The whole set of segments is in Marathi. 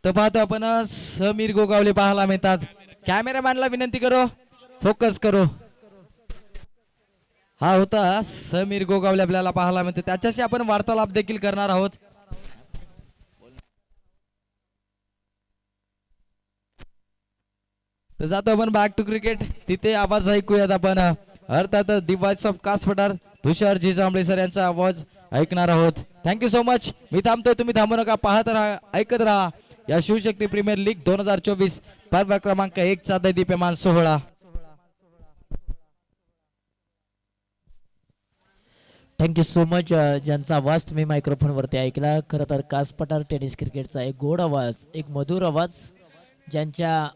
तर पाहतो आपण समीर गोगावले पाहायला मिळतात. कॅमेरामॅनला विनंती करो, फोकस करो. हा होता समीर गोगावले आपल्याला पाहायला मिळते. त्याच्याशी आपण वार्तालाप देखील करणार आहोत. तर जातो आपण बॅक टू क्रिकेट. तिथे आवाज ऐकूयात आपण. अर्थात दिवाज of Kaspathar Tushar Jambhale sir यांचा आवाज ऐकणार आहोत. Thank you so much. मी थांबतोय, तुम्ही थांबू नका. पाहत राहा, ऐकत राहा या शिवशक्ती प्रीमियर लीग 2024 पर्व क्रमांक 1 चा दैदीप्यमान सोहळा. Thank you so much. ज्यांचा आवाज तुम्ही मायक्रोफोन वरती ऐकला, खरं तर कासपठार टेनिस क्रिकेटचा एक गोड आवाज, एक मधुर आवाज, ज्यांच्या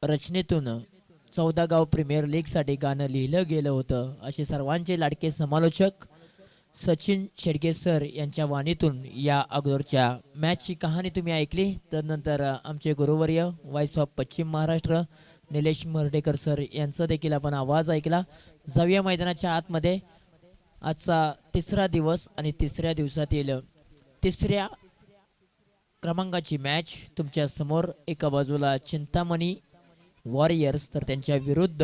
रचनेतून 14 गाव प्रीमियर लीगसाठी गाणं लिहिलं गेलं होतं, असे सर्वांचे लाडके समालोचक सचिन शेडगे सर यांच्या वाणीतून या अगोदरच्या मॅचची कहाणी तुम्ही ऐकली. त्यानंतर आमचे गुरुवर्य व्हॉइस ऑफ पश्चिम महाराष्ट्र निलेश मर्डेकर सर यांचा देखील आपण आवाज ऐकला. जाऊया मैदानाच्या आतमध्ये. आजचा तिसरा दिवस आणि तिसऱ्या दिवसातील तिसऱ्या क्रमांकाची मॅच तुमच्या समोर. एका बाजूला चिंतामणी वॉरियर्स तर त्यांच्या विरुद्ध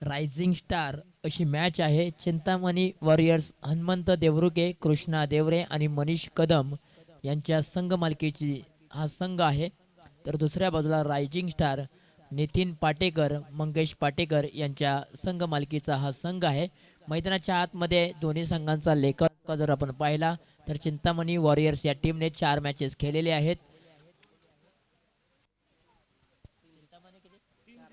रायझिंग स्टार अशी मॅच आहे. चिंतामणी वॉरियर्स हनुमंत देवरुके, कृष्णा देवरे आणि मनीष कदम यांच्या संघ मालकीची हा संघ आहे. तर दुसऱ्या बाजूला रायझिंग स्टार नितीन पाटेकर, मंगेश पाटेकर यांच्या संघ मालकीचा हा संघ आहे. मैदानाच्या आतमध्ये दोन्ही संघांचा लेखा जर आपण पाहिला तर चिंतामणी वॉरियर्स या टीमने 4 मॅचेस खेळलेले आहेत.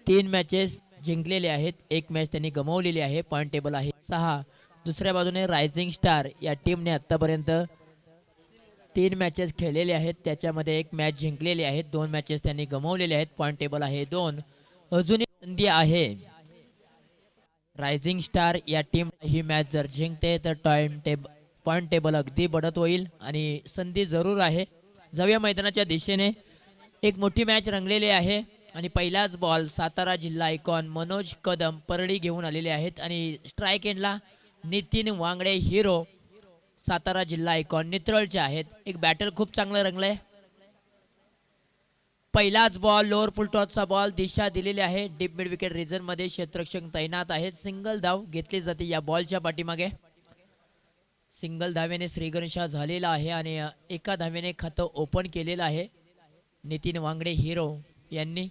3 मॅचेस जिंकलेले आहेत, 1 मॅच त्यांनी गमावलेली आहे. पॉइंट टेबल आहे 6. दुसऱ्या बाजूने रायझिंग स्टार या टीमने आतापर्यंत 3 मॅचेस खेळलेले आहेत, त्याच्यामध्ये 1 मॅच जिंकलेली आहेत, 2 मॅचेस त्यांनी गमावलेले आहेत. पॉइंट टेबल आहे 2. अजूनही संधी आहे. रायझिंग स्टार या टीम ही मॅच जर जिंकते तर पॉइंट टेबल अगदी बढत होईल आणि संधी जरूर आहे. जाऊया मैदानाच्या दिशेने. एक मोठी मॅच रंगलेली आहे आणि पहिलाच बॉल सातारा जिल्हा आयकॉन मनोज कदम परळी घेऊन आलेले आहेत आणि स्ट्राईक एंडला नितीन वांगडे हिरो सातारा जिल्हा आयकॉन नित्रळचे आहेत. एक बॅटल खूप चांगलं रंगलंय. पहिलाच बॉल लोअर फुलटॉसचा बॉल दिशा दिलेली आहे. डीप मिड विकेट रिजन मध्ये क्षेत्ररक्षक तैनात आहेत. सिंगल धाव घेतली जाते या बॉलच्या पाठीमागे. सिंगल धावेने श्रीगणेशा झालेला आहे आणि एका धावेने खातं ओपन केलेलं आहे नितीन वांगडे हिरो यांनी.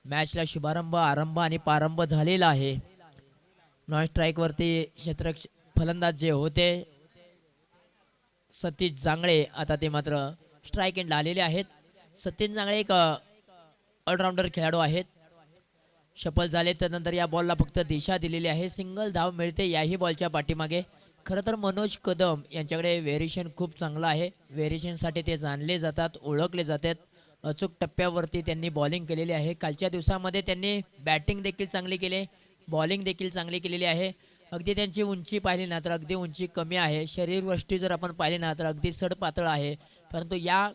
मॅचला शुभारंभ, आरंभ आणि प्रारंभ झालेला आहे. नॉन स्ट्राईक वरती क्षेत्ररक्षक फलंदाज जे होते सतीश जांगळे, आता ते मात्र स्ट्राईक एंडला आलेले आहेत. सतीश जांगळे एक ऑलराऊंडर खेळाडू आहेत. शफल झाले त्यानंतर या बॉलला फक्त दिशा दिलेली आहे. सिंगल धाव मिळते याही बॉलच्या पाठीमागे. खरं तर मनोज कदम यांच्याकडे व्हेरिएशन खूप चांगलं आहे. व्हेरिएशनसाठी ते जाणले जातात, ओळखले जातात. अचूक टप्प्यावरती त्यांनी बॉलिंग केलेली आहे. कालच्या दिवसामध्ये त्यांनी बॅटिंग देखील चांगली केली, बॉलिंग देखील चांगली केलेली आहे. अगदी त्यांची उंची पाहिली ना तर अगदी उंची कमी आहे. शरीरवृष्टी जर आपण पाहिली ना तर अगदी सडपातळ आहे. परंतु या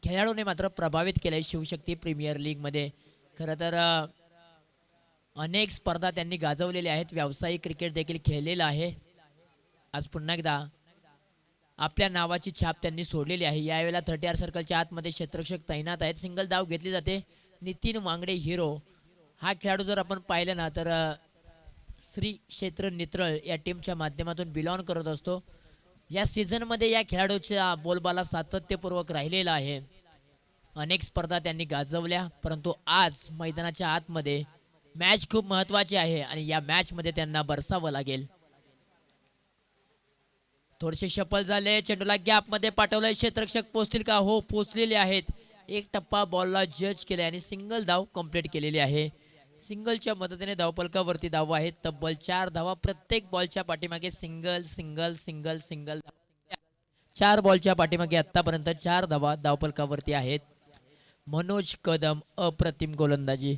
खेळाडूने मात्र प्रभावित केले शिवशक्ती प्रीमियर लीगमध्ये. खरं तर अनेक स्पर्धा त्यांनी गाजवलेल्या आहेत. व्यावसायिक क्रिकेट देखील खेळलेलं आहे. आज पुन्हा एकदा आपल्या नावाची छाप त्यांनी सोडलेली आहे. यावेळेला 30R सर्कलच्या आतमध्ये क्षेत्ररक्षक तैनात आहेत. सिंगल धाव घेतली जाते. नितीन वांगडे हिरो हा खेळाडू जर आपण पाहिलं ना तर श्री क्षेत्र नित्रळ या टीमच्या माध्यमातून बिलॉंग करत असतो. या सीझनमध्ये या खेळाडूच्या बोलबाला सातत्यपूर्वक राहिलेला आहे. अनेक स्पर्धा त्यांनी गाजवल्या, परंतु आज मैदानाच्या आतमध्ये मॅच खूप महत्त्वाची आहे आणि या मॅचमध्ये त्यांना बरसावं लागेल. थोडेसे शफल झाले, चेंडूला गॅपमध्ये पाठवलंय. क्षेत्ररक्षक पोहोचतील का? हो, पोहोचलेले आहेत. एक टप्पा बॉलला जज केले आणि सिंगल धाव कंप्लीट केलेली आहे. सिंगलच्या मदतीने धावफलकावरती धावा आहेत. तब्बल 4 धावा प्रत्येक बॉलच्या पाठीमागे. सिंगल सिंगल सिंगल सिंगल 4 बॉलच्या पाठीमागे आतापर्यंत 4 धावा धावफलकावरती आहेत. मनोज कदम अप्रतिम गोलंदाजी.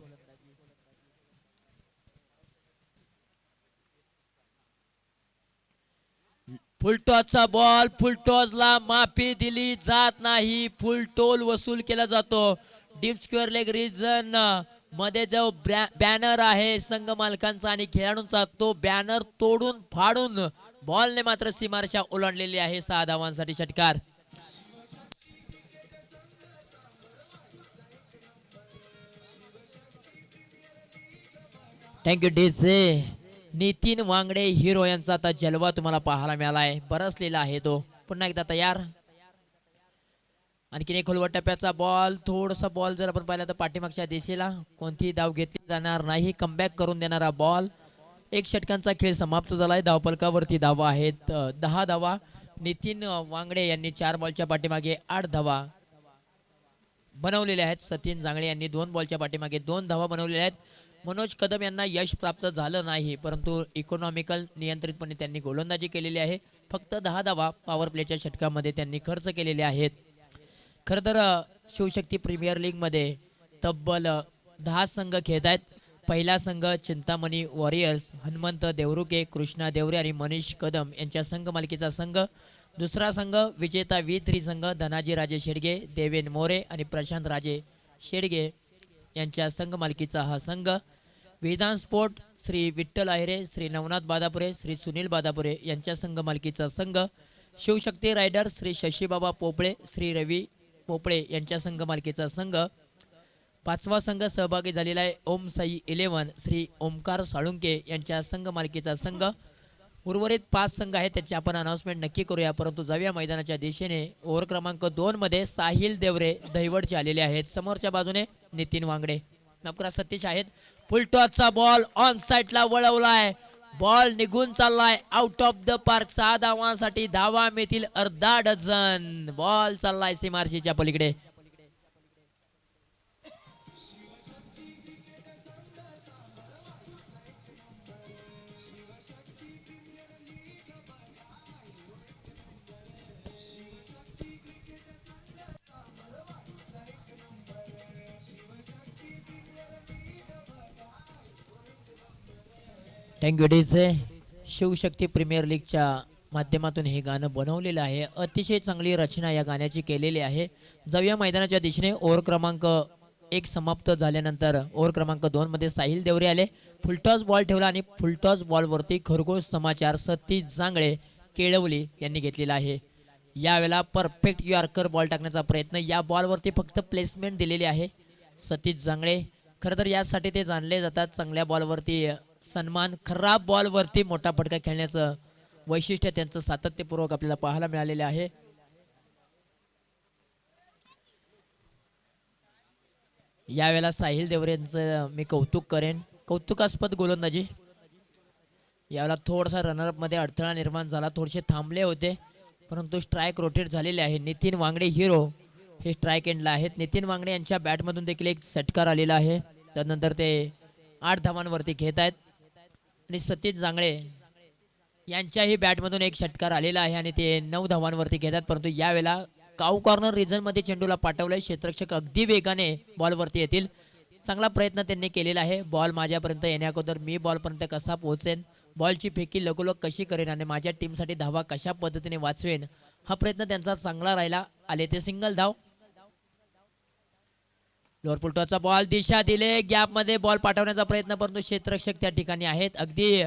फुलटॉसचा बॉल, फुलटॉसला माफी दिली जात नाही. फुल टोल वसूल केला जातो. डीप स्क्वेअर लेग रिजन मध्ये जो बॅनर आहे संघ मालकांचा आणि खेळाडूंचा, तो बॅनर तोडून फाडून बॉलने मात्र सीमारेषा ओलांडलेली आहे. 6 धावांसाठी षटकार. Thank you DJ. Nitin Wangade hero यांचा आता जलवा तुम्हाला पाहायला मिळालाय. बरसलेला आहे तो. पुन्हा एकदा तयार. आणखीन एक खोलवर टप्प्याचा बॉल. थोडासा बॉल जर आपण पाहिला तर पाठीमागच्या दिशेला. कोणतीही धाव घेतली जाणार नाही. कमबॅक करून देणारा बॉल. एक षटकांचा खेळ समाप्त झालाय. धावफलकावरती धावा आहेत 10 धावा. नितीन वांगडे यांनी 4 बॉलच्या पाठीमागे 8 धावा बनवलेल्या आहेत. सचिन जांगळे यांनी 2 बॉलच्या पाठीमागे 2 धावा बनवलेल्या आहेत. मनोज कदम यांना यश प्राप्त झालं नाही, परंतु इकॉनॉमिकल नियंत्रितपणे त्यांनी गोलंदाजी केलेली आहे. फक्त 10 धावा पॉवर प्लेच्या षटकामध्ये त्यांनी खर्च केलेले आहेत. खरं तर शिवशक्ती प्रीमियर लीगमध्ये तब्बल 10 संघ खेळत आहेत. पहिला संघ चिंतामणी वॉरियर्स, हनुमंत देवरुके, कृष्णा देवरे आणि मनीष कदम यांच्या संघ मालकीचा संघ. दुसरा संघ विजेता V3 संघ धनाजी राजे शेडगे, देवेन मोरे आणि प्रशांत राजे शेडगे यांच्या संघ मालकीचा हा संघ. विधान स्पोर्ट श्री विठ्ठल आहेरे, श्री नवनाथ बादापुरे, श्री सुनील बादापुरे यांच्या संघ मालकीचा संघ. शिवशक्ती रायडर श्री शशीबाबा पोपळे, श्री रवी पोपळे यांच्या संघ मालकीचा संघ. 5वा संघ सहभागी झालेला आहे ओम साई 11 श्री ओमकार साळुंके यांच्या संघ मालकीचा संघ. उर्वरित 5 संघ आहेत त्याची आपण अनाउन्समेंट नक्की करूया, परंतु जाऊया मैदानाच्या दिशेने. ओव्हर क्रमांक 2 मध्ये साहिल देवरे दहिवडचे आलेले आहेत. समोरच्या बाजूने नितीन वांगडे, नकरा सतीश आहेत. फुलटॉसचा बॉल ऑन साइडला वळवलाय. बॉल निघून चाललाय आउट ऑफ द पार्क. 6 धावांसाठी धावा मिळतील अर्धा डझन. बॉल चाललाय सीमारशीच्या पलीकडे. Thank you DJ. शिवशक्ती प्रीमियर लीगच्या माध्यमातून हे गाणं बनवलेलं आहे. अतिशय चांगली रचना या गाण्याची केलेली आहे. जाऊया मैदानाच्या दिशेने. ओव्हर क्रमांक 1 समाप्त झाल्यानंतर ओव्हर क्रमांक 2 मध्ये साहिल देवरे आले. फुलटॉस बॉल ठेवला आणि फुलटॉस बॉलवरती खरगोश समाचार सतीश जांगळे केळवली यांनी घेतलेला आहे. यावेळेला परफेक्ट यॉर्कर बॉल टाकण्याचा प्रयत्न. या बॉलवरती फक्त प्लेसमेंट दिलेली आहे सतीश जांगळे. खरं तर यासाठी ते जाणले जातात. चांगल्या बॉलवरती सन्मान, खराब बॉलवरती मोठा फटका खेळण्याचं वैशिष्ट्य त्यांचं सातत्यपूर्वक आपल्याला पाहायला मिळालेले आहे. यावेळेला साहिल देवरे यांचं मी कौतुक करेन. कौतुकास्पद गोलंदाजी. यावेळेला थोडासा रनरअप मध्ये अडथळा निर्माण झाला. थोडेसे थांबले होते, परंतु स्ट्राईक रोटेट झालेले आहे. नितीन वांगडे हिरो हे स्ट्राईक एंडला आहेत. नितीन वांगडे यांच्या बॅटमधून देखील एक षटकार आलेला आहे. त्यानंतर ते 8 धावांवरती खेळत आहेत. आणि सतीश जांगळे यांच्याही बॅटमधून एक षटकार आलेला आहे आणि ते 9 धावांवरती घेतात. परंतु यावेळेला काऊ कॉर्नर रिजन मध्ये चेंडूला पाठवलंय. क्षेत्ररक्षक अगदी वेगाने बॉलवरती येतील. चांगला प्रयत्न त्यांनी केलेला आहे. बॉल माझ्यापर्यंत येण्याअगोदर मी बॉलपर्यंत कसा पोहोचेन, बॉलची फेकी लगोलग कशी करेन आणि माझ्या टीमसाठी धावा कशा पद्धतीने वाचवेन, हा प्रयत्न त्यांचा चांगला राहिला. आले ते सिंगल धाव. लोअर फुलटॉसचा बॉल दिशा दिले. गॅप मध्ये बॉल पाठवण्याचा प्रयत्न, परंतु क्षेत्ररक्षक त्या ठिकाणी आहेत. अगदी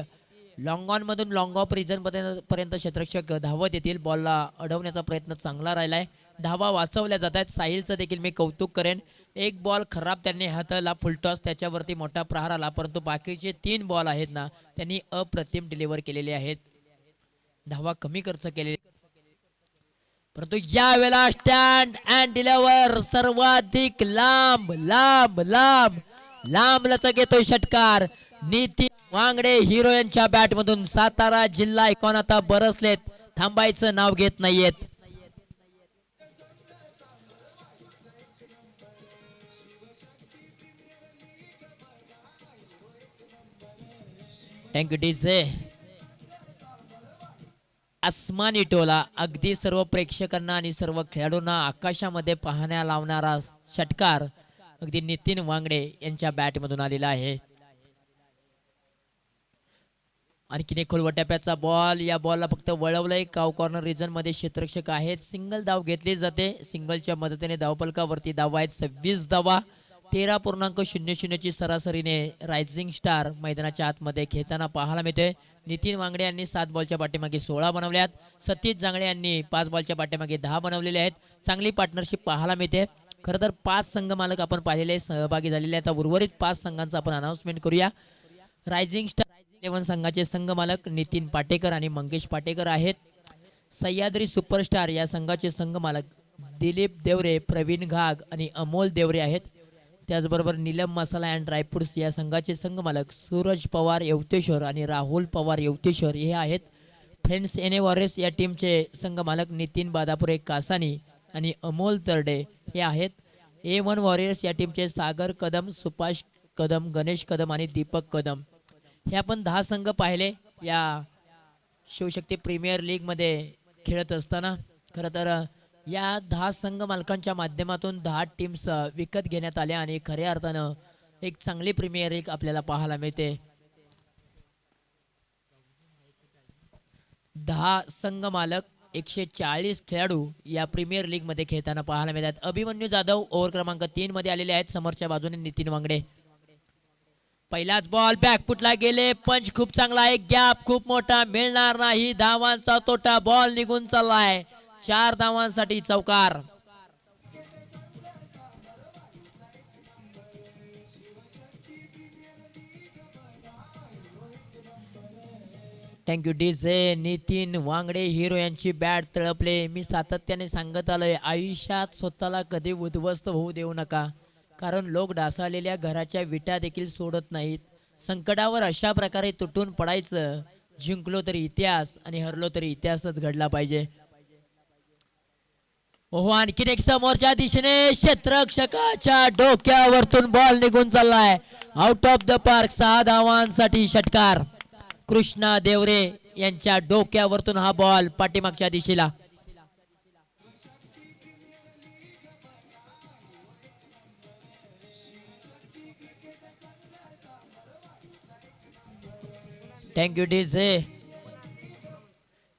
लॉंग ऑन मधून लॉंग ऑफ रिजन पर्यंत क्षेत्ररक्षक धावत येतील. बॉलला अडवण्याचा प्रयत्न चांगला राहिलाय. धावा वाचवल्या जात आहेत. साहिलचं देखील मी कौतुक करेन. एक बॉल खराब त्यांनी हाताळला फुलटॉस, त्याच्यावरती मोठा प्रहार आला, परंतु बाकीचे 3 बॉल आहेत ना त्यांनी अप्रतिम डिलिव्हर केलेले आहेत. धावा कमी खर्च केले, परंतु यावेळेला स्टँड अँड डिलिव्हर सर्वाधिक लांब लांब लांब लांब लचक येतोय षटकार. नितीन वांगडे हिरो यांच्या बॅट मधून. सातारा जिल्हा ऐकून आता बरसलेत, थांबायचं नाव घेत नाहीयेत. Thank you DJ. आसमानी टोला अगदी सर्व प्रेक्षकांना आणि सर्व खेळाडूंना आकाशामध्ये पाहण्या लावणारा षटकार अगदी नितीन वांगडे यांच्या बॅट मधून आलेला आहे. आणखीन एक खोलवर टप्प्याचा बॉल. या बॉलला फक्त वळवलंय. काव कॉर्नर रिजन मध्ये क्षेत्ररक्षक आहेत. सिंगल धाव घेतली जाते. सिंगलच्या मदतीने धावफलकावरती धावा आहेत 26 धावा. 13.00 ची सरासरीने रायझिंग स्टार मैदानाच्या आतमध्ये खेळताना पाहायला मिळतोय. नितीन वांगडे यांनी 7 बॉलच्या पाठीमागे 16 बनवल्यात. सतीश जांगळे यांनी 5 बॉलच्या पाठीमागे 10 बनवलेले आहेत. चांगली पार्टनरशिप पाहायला मिळते. खरं तर 5 संघ मालक आपण पाहिलेले सहभागी झालेले आहेत. उर्वरित 5 संघांचा आपण अनाउन्समेंट करूया. रायझिंग स्टार 11 संघाचे संघ मालक नितीन पाटेकर आणि मंगेश पाटेकर आहेत. सह्याद्री सुपरस्टार या संघाचे संघ मालक दिलीप देवरे, प्रवीण घाग आणि अमोल देवरे आहेत. त्याचबरोबर नीलम मसाला अँड ड्रायफ्रुट्स या संघाचे संघ मालक सूरज पवार येवतेश्वर आणि राहुल पवार येवतेश्वर हे आहेत. फ्रेंड्स एन ए वॉरियर्स या टीमचे संघ मालक नितीन बादापुरे कासानी आणि अमोल तरडे हे आहेत. A1 वॉरियर्स या टीमचे सागर कदम, सुभाष कदम, गणेश कदम आणि दीपक कदम हे आपण 10 संघ पाहिले या शिवशक्ती प्रीमियर लीगमध्ये खेळत असताना. खरं तर या 10 संघ मालकांच्या माध्यमातून 10 टीम्स विकत घेण्यात आल्या आणि खऱ्या अर्थानं एक चांगली प्रीमियर लीग आपल्याला पाहायला मिळते. 10 संघ मालक 140 खेळाडू या प्रीमियर लीग मध्ये खेळताना पाहायला मिळतात. अभिमन्यू जाधव ओव्हर क्रमांक 3 मध्ये आलेले आहेत. समोरच्या बाजूने नितीन वांगडे. पहिलाच बॉल बॅकफुटला गेले. पंच खूप चांगला आहे. गॅप खूप मोठा मिळणार नाही. धावांचा तोटा. बॉल निघून चाललाय. 4 धावांसाठी चौकार. Thank you DJ. Nitin Wangade hero यांची बॅट तळपले. मी सातत्याने सांगत आलोय आयुष्यात स्वतःला कधी उद्ध्वस्त होऊ देऊ नका, कारण लोक ढासळलेल्या घराच्या विटा देखील सोडत नाहीत. संकटावर अशा प्रकारे तुटून पडायचं. जिंकलो तरी इतिहास आणि हरलो तरी इतिहासच घडला पाहिजे. ओहो, आणखीन एक समोरच्या दिशेने क्षेत्ररक्षकाच्या डोक्यावरतून बॉल निघून चाललाय. Out of the park. 6 धावांसाठी षटकार. कृष्णा देवरे यांच्या डोक्यावरतून हा बॉल पाठीमागच्या दिशेला. Thank you DJ.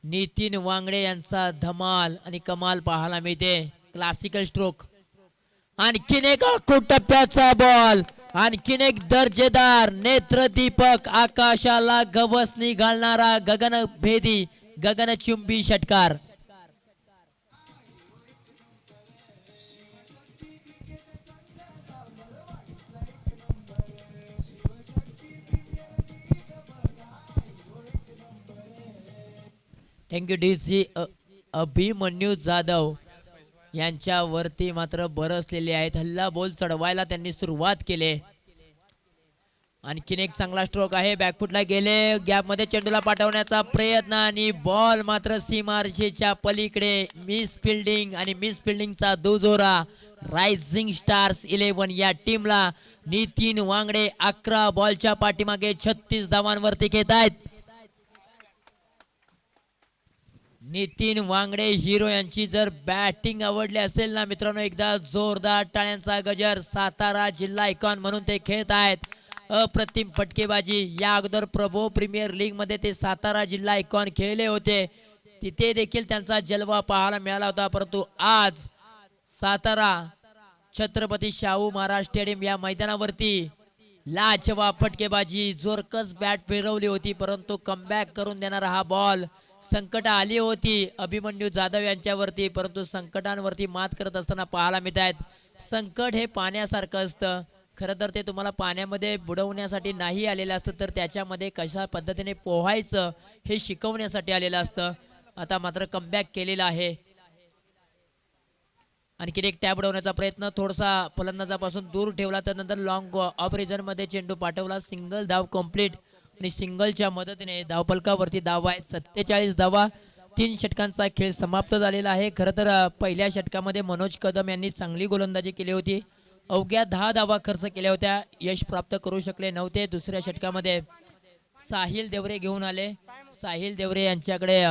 नितीन वांगडे यांचा धमाल आणि कमाल पाहायला मिळते. Classical stroke. आणखीन एक आखूड टप्प्याचा बॉल. आणखीन एक दर्जेदार नेत्रदीपक आकाशाला गवसणी घालणारा गगनभेदी गगनचुंबी षटकार. Thank you DC. अभिमन्यू जाधव यांच्यावरती मात्र बरसलेले आहेत. हल्ला बॉल चढवायला त्यांनी सुरुवात केली. आणखीन एक चांगला स्ट्रोक आहे. बॅकफुटला गेले. गॅप मध्ये चेंडूला पाठवण्याचा प्रयत्न आणि बॉल मात्र सीमारेषेच्या पलीकडे. मिस फिल्डिंग आणि मिस फिल्डिंगचा दुजोरा रायझिंग स्टार्स 11 या टीमला. नितीन वांगडे 11 बॉलच्या पाठीमागे 36 धावांवरती खेळत आहेत. नितीन वांगडे हिरो यांची जर बॅटिंग आवडली असेल ना मित्रांनो, एकदा जोरदार टाळ्यांचा गजर. सातारा जिल्हा आयकॉन म्हणून ते खेळत आहेत. अप्रतिम फटकेबाजी. या अगोदर प्रभो प्रीमियर लीग मध्ये ते सातारा जिल्हा आयकॉन खेळले होते. तिथे देखील त्यांचा जलवा पाहायला मिळाला होता. परंतु आज सातारा छत्रपती शाहू महाराज स्टेडियम या मैदानावरती लाजवाब फटकेबाजी. जोरकस बॅट फिरवली होती, परंतु कमबॅक करून देणारा हा बॉल. संकट आली होती अभिमन्यू जाधव यांच्यावरती, परंतु संकटांवरती मात करत असताना पाहायला मिळत आहेत. संकट हे पाण्यासारखं असतं. खरं तर ते तुम्हाला पाण्यामध्ये बुडवण्यासाठी नाही आलेलं असतं, तर त्याच्यामध्ये कशा पद्धतीने पोहायचं हे शिकवण्यासाठी आलेलं असतं. आता मात्र कमबॅक केलेला आहे. आणखीन एक टॅप उडवण्याचा प्रयत्न. थोडासा फलंदाजापासून दूर ठेवला, तर नंतर लॉंग ऑफ रिजन मध्ये चेंडू पाठवला. सिंगल धाव कंप्लीट आणि सिंगलच्या मदतीने धावफलकावरती धावा आहेत. 47 धावा. 3 षटकांचा खेळ समाप्त झालेला आहे. खरं तर पहिल्या षटकामध्ये मनोज कदम यांनी चांगली गोलंदाजी केली होती. अवघ्या 10 धावा खर्च केल्या होत्या. यश प्राप्त करू शकले नव्हते. दुसऱ्या षटकामध्ये साहिल देवरे घेऊन आले. साहिल देवरे यांच्याकडे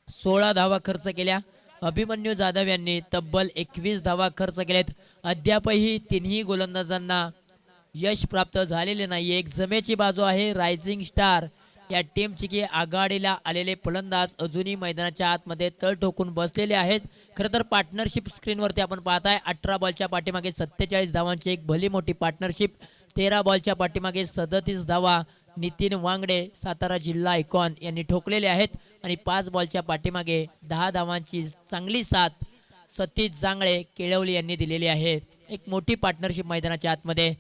16 धावा खर्च केल्या. अभिमन्यू जाधव यांनी तब्बल 21 धावा खर्च केल्यात. अद्यापही तिन्ही गोलंदाजांना यश प्राप्त झालेले नाही. एक जमेची बाजू आहे रायझिंग स्टार या टीमची की आघाडीला आलेले फलंदाज अजूनही मैदानाच्या आतमध्ये तळ ठोकून बसलेले आहेत. खरं तर पार्टनरशिप स्क्रीनवरती आपण पाहताय. 18 बॉलच्या पाठीमागे 47 धावांची एक भली मोठी पार्टनरशिप. 13 बॉलच्या पाठीमागे 37 धावा नितीन वांगडे सातारा जिल्हा आयकॉन यांनी ठोकलेले आहेत आणि 5 बॉलच्या पाठीमागे 10 धावांची चांगली साथ सतीश जांगळे केळवली यांनी दिलेली आहे. एक मोठी पार्टनरशिप मैदानाच्या आतमध्ये.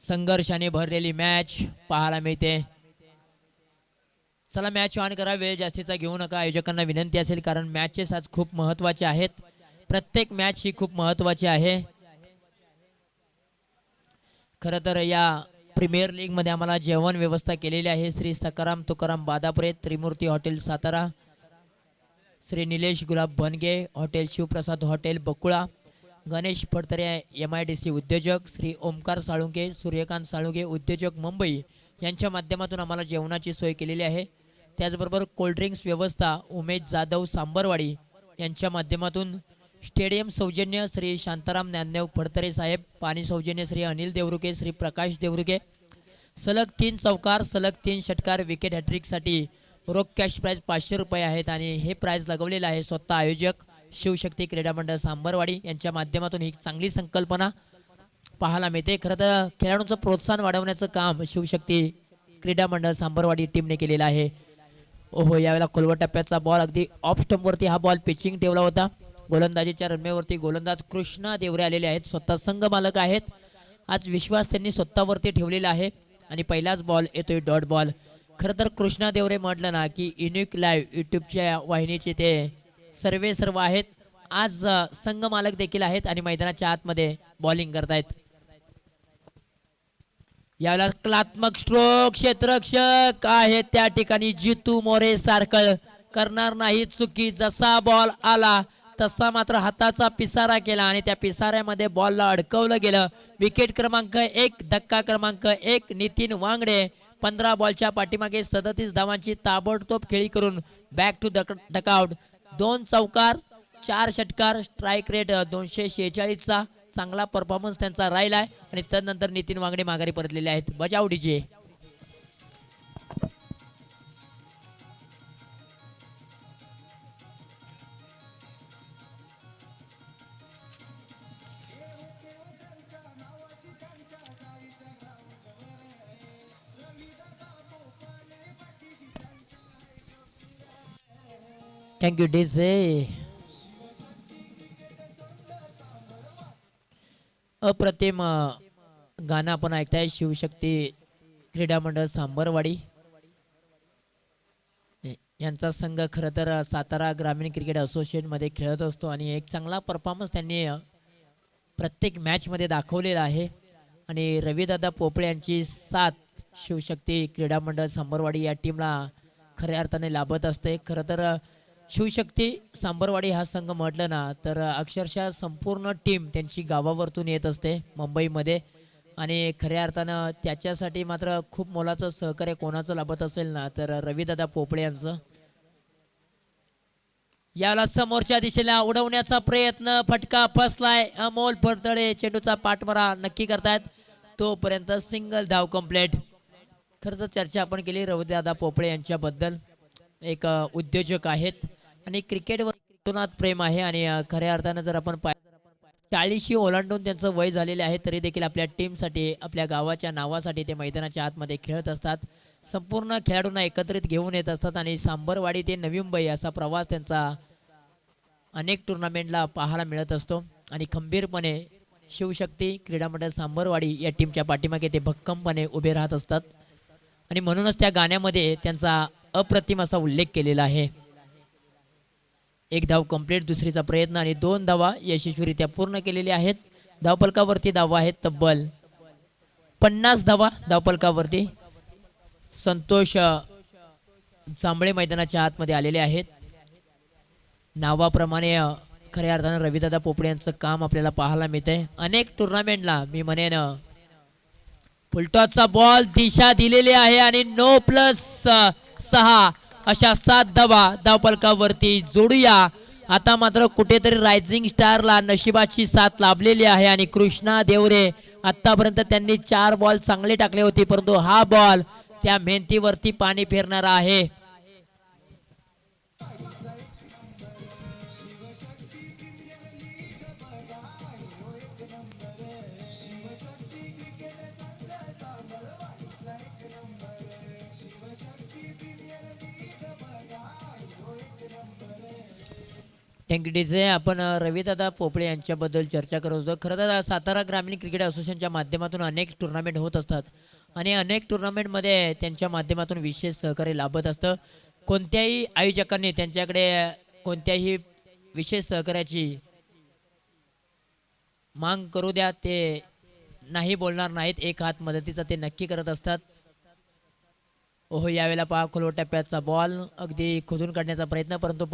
संघर्षाने भरलेली मॅच पाहायला मिळते. चला मॅच ऑन करा, वेळ जास्तीचा घेऊ नका. आयोजकांना विनंती असेल, कारण मॅचेस आज खूप महत्त्वाचे आहेत. प्रत्येक मॅच ही खूप महत्त्वाची आहे. खरं तर या प्रीमियर लीग मध्ये आम्हाला जेवण व्यवस्था केलेली आहे. श्री सकाराम तुकाराम बादापुरे, त्रिमूर्ती हॉटेल सातारा, श्री निलेश गुलाब बनगे hotel Shivprasad hotel Bakula, Ganesh Phadtare MIDC उद्योजक, श्री ओमकार साळुंके सूर्यकांत साळुंके उद्योजक मुंबई यांच्या माध्यमातून आम्हाला जेवणाची सोय केलेली आहे. त्याचबरोबर कोल्ड्रिंक्स व्यवस्था उमेश जाधव सांबरवाडी यांच्या माध्यमातून, स्टेडियम सौजन्य श्री शांताराम ज्ञानदेव फडतरे साहेब, पाणी सौजन्य श्री अनिल देवरुके, श्री प्रकाश देवरुके, सलग 3 चौकार सलग 3 षटकार विकेट हॅट्रिकसाठी रोख कॅश प्राइज 500 रुपये आहेत. आणि हे प्राइज लगवलेलं आहे स्वतः आयोजक शिवशक्ती क्रीडा मंडळ सांबरवाडी यांच्या माध्यमातून. ही चांगली संकल्पना पाहायला मिळते. खरं तर खेळाडूंचं प्रोत्साहन वाढवण्याचं काम शिवशक्ती क्रीडा मंडळ सांबरवाडी टीमने केलेलं आहे. ओहो, यावेळेला खोलवर टप्प्याचा बॉल अगदी ऑफ स्टंपवरती हा बॉल पिचिंग ठेवला होता. गोलंदाजीच्या रनवेवरती गोलंदाज कृष्णा देवरे आलेले आहेत, स्वतः संघ मालक आहेत. आज विश्वास त्यांनी स्वतःवरती ठेवलेला आहे आणि पहिलाच बॉल येतोय डॉट बॉल. खरं तर कृष्णा देवरे म्हटलं ना की युनिक लाईव्ह यूट्यूबच्या वाहिनीचे ते सर्व आहेत. आज संघ मालक देखील आहेत आणि मैदानाच्या आतमध्ये बॉलिंग करतायत. याला कलात्मक स्ट्रोक, क्षेत्ररक्षक आहे त्या ठिकाणी जितू मोरे सारखं करणार नाही चुकी. जसा बॉल आला तसा मात्र हाताचा पिसारा केला आणि त्या पिसाऱ्यामध्ये बॉलला अडकवलं गेलं. विकेट क्रमांक 1, धक्का क्रमांक 1, नितीन वांगडे 15 बॉलच्या पाठीमागे 37 धावांची ताबडतोब खेळी करून बॅक टू डकआउट. 2 चौकार 4 षटकार, स्ट्राईक रेट 246चा चांगला परफॉर्मन्स त्यांचा राहिला आहे. आणि त्यानंतर नितीन वांगडे माघारी परतलेले आहेत. बजाव डीजे. Thank you DJ. अप्रतिम गाणं आपण ऐकताय. शिवशक्ती क्रीडा मंडळ सांबरवाडी यांचा संघ खरं तर सातारा ग्रामीण क्रिकेट असोसिएशनमध्ये खेळत असतो आणि एक चांगला परफॉर्मन्स त्यांनी प्रत्येक मॅचमध्ये दाखवलेला आहे. आणि रविदादा पोपळे यांची साथ शिवशक्ती क्रीडा मंडळ सांबरवाडी या टीमला खऱ्या अर्थाने लाभत असते. खरं तर शिवशक्ती सांबरवाडी हा संघ म्हटलं ना तर अक्षरशः संपूर्ण टीम त्यांची गावावरतून येत असते मुंबईमध्ये. आणि खऱ्या अर्थानं त्याच्यासाठी मात्र खूप मोलाचं सहकार्य कोणाचं लाभत असेल ना तर रविदादा पोपळे यांचं. याला समोरच्या दिशेला उडवण्याचा प्रयत्न, फटका फसलाय. अमोल फडतळे चेंडूचा पाठमारा नक्की करतायत, तोपर्यंत सिंगल धाव कंप्लीट. खरं तर चर्चा आपण केली रविदादा पोपळे यांच्याबद्दल. एक उद्योजक आहेत आणि क्रिकेटवर प्रेम आहे. आणि खऱ्या अर्थानं जर आपण 40शी ओलांडून त्यांचं वय झालेले आहे तरी देखील आपल्या टीमसाठी, आपल्या गावाच्या नावासाठी ते मैदानाच्या आतमध्ये खेळत असतात. संपूर्ण खेळाडूंना एकत्रित घेऊन येत असतात आणि सांबरवाडी ते नवी मुंबई असा प्रवास त्यांचा अनेक टुर्नामेंटला पाहायला मिळत असतो. आणि खंबीरपणे शिवशक्ती क्रीडा मंडळ सांबरवाडी या टीमच्या पाठीमागे ते भक्कमपणे उभे राहत असतात. आणि म्हणूनच त्या गाण्यामध्ये त्यांचा अप्रतिम असा उल्लेख केलेला आहे. 1 धाव कंप्लीट, दुसरीचा प्रयत्न आणि 2 धावा यशस्वीरित्या पूर्ण केलेल्या आहेत. धावफलकावरती धावा आहेत तब्बल 50 धावा धावफलकावरती. संतोष जांभळे मैदानाच्या आतमध्ये आलेले आहेत. नावाप्रमाणे खऱ्या अर्थानं रविदादा पोपळे यांचं काम आपल्याला पाहायला मिळतंय. अनेक टुर्नामेंटला मी म्हणेन फुलटॉसचा बॉल दिशा दिलेली आहे आणि 9+6 अशा 7 धावा धावफलकावरती जोडूया. आता मात्र कुठेतरी रायझिंग स्टारला नशिबाची साथ लाभलेली आहे. आणि कृष्णा देवरे आतापर्यंत त्यांनी 4 बॉल चांगले टाकले होते, परंतु हा बॉल त्या मेहनतीवरती पाणी फेरणारा आहे. Thank you DJ. आपण रविदादा पोपळे यांच्याबद्दल चर्चा करत होतो. खरं तर सातारा ग्रामीण क्रिकेट असोसिएशनच्या माध्यमातून अनेक टुर्नामेंट होत असतात आणि अनेक टुर्नामेंटमध्ये त्यांच्या माध्यमातून विशेष सहकार्य लाभत असतं. कोणत्याही आयोजकांनी त्यांच्याकडे कोणत्याही विशेष सहकार्याची मांग करू द्या, ते नाही बोलणार नाहीत. एक हात मदतीचा ते नक्की करत असतात. ओहो, यावेळेला पहा खोलवर टप्प्याचा बॉल अगदी खोदून काढण्याचा प्रयत्न, परंतु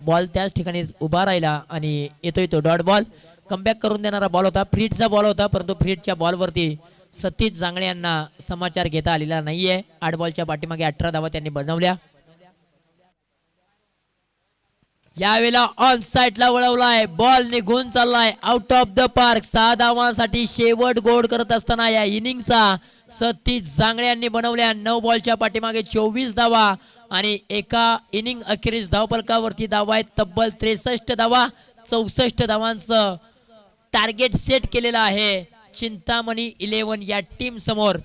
बॉल त्याच ठिकाणी उभा राहिला आणि येतोय तो डॉट बॉल. कमबॅक करून देणारा बॉल होता, फ्रीटचा बॉल होता, परंतु फ्रीटच्या बॉलवरती सतीश जांगळे यांना समाचार घेता आलेला नाहीये. 8 बॉलच्या पाठीमागे 18 धावा त्यांनी बनवल्या. यावेळेला ऑन साइडला वळवलाय, बॉल निघून चाललाय आउट ऑफ द पार्क. 6 धावांसाठी शेवट गोड करत असताना या इनिंगचा सतीश जांगळे यांनी बनवल्या. 9 बॉलच्या पाठीमागे 24 धावा आणि एका इनिंग अखेरीस धावफलकावरती धावा आहेत तब्बल 63 धावा. 64 धावांचं टार्गेट सेट केलेलं आहे चिंतामणी 11 या टीम समोर.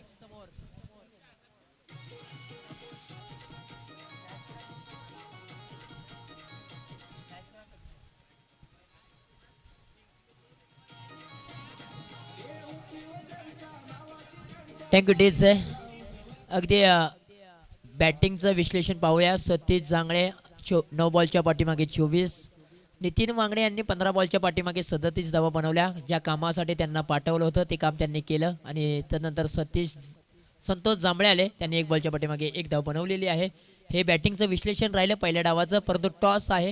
थँक्यू डीज. अगदी बॅटिंगचं विश्लेषण पाहूया. सतीश जांगळे 9 बॉलच्या पाठीमागे 24. नितीन वांगडे यांनी 15 बॉलच्या पाठीमागे 37 धावा बनवल्या. ज्या कामासाठी त्यांना पाठवलं होतं ते काम त्यांनी केलं आणि त्यानंतर संतोष जांभळे आले, त्यांनी 1 बॉलच्या पाठीमागे 1 धाव बनवलेली आहे. हे बॅटिंगचं विश्लेषण राहिलं पहिल्या डावाचं, परंतु टॉस आहे.